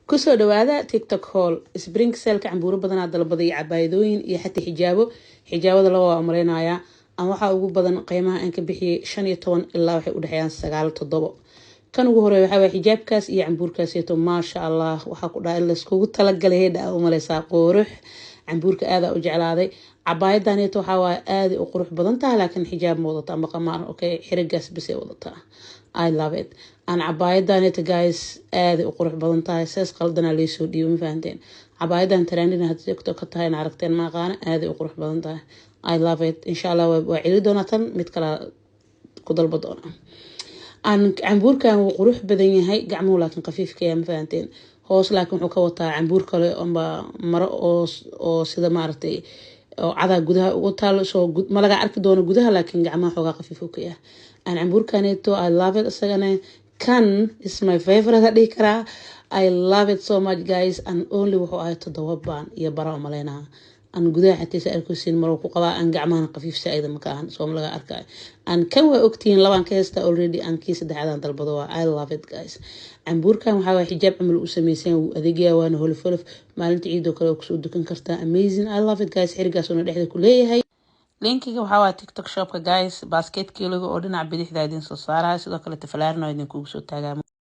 kusoo dhawaada TikTok haul spring sale-ka cambuuro badan dalbaday cabaayadooyin iyo xataa xijaabada laba waa mareynaya aan waxa ugu badan qiimaha aan ka bixiyay 15 ilaa waxay u dhaxayaan 9-7 kan ugu horeeyo waxa way xijaabkaas iyo cambuurkaas yeeto maasha Allah waxa ku dhaay la iskugu talagalay heeda u maleysaa qurux cambuurka aad u jeclaaday cabaayaddan yeeto waxa way aad u qurux badan tahay laakiin xijaab moodata ama qamaar okay xirigaas bas ay wadataa I love it aan cabaayaddan yeeto guys aad u qurux badan tahay saas qaldana leeso dhiibo ma fahanteen cabaayaddan trendina hadda TikTok ka tahay aragteen ma qaana aad u qurux badan tahay I love it inshallah waa cili doonatan mid kala ku dalba doona aan cambuurkan uu qurux badan yahay gacmuhu laakiin qafiifka ah ma fahanteen hoos laakiin wuxuu ka wataa cambuur kale amba maro oo sida maartay oo cada gudaha ugu taalo soo ma laga arki doono gudaha laakiin gacmaha xooga qafiif u ka yahay aan cambuurkaneeto I love it asagana kan is my favorite hadii kara I love it so much guys and only wuxuu ahay 7 baan iyo bara maleena aan gudaha xataa arkusin maro ku qaba aan gacmaha qafiif saayida ma kaahan soo laga arkay aan kan way ogtiin labaan ka heesta already aan kii saddexdan dalbado waa I love it guys cambuurkan waxa way xijaab amal u sameeysan uu adeegaya waana holfolof maalinta ciido kale ku soo dukan kartaa amazing I love it guys xirigaas oo dhexda ku leeyahay linkiga waxa waa TikTok shopka guys basket kiiloga oo dhinac bidixda idin soo saaray sidoo kale tafalaarna idin kugu soo taagaa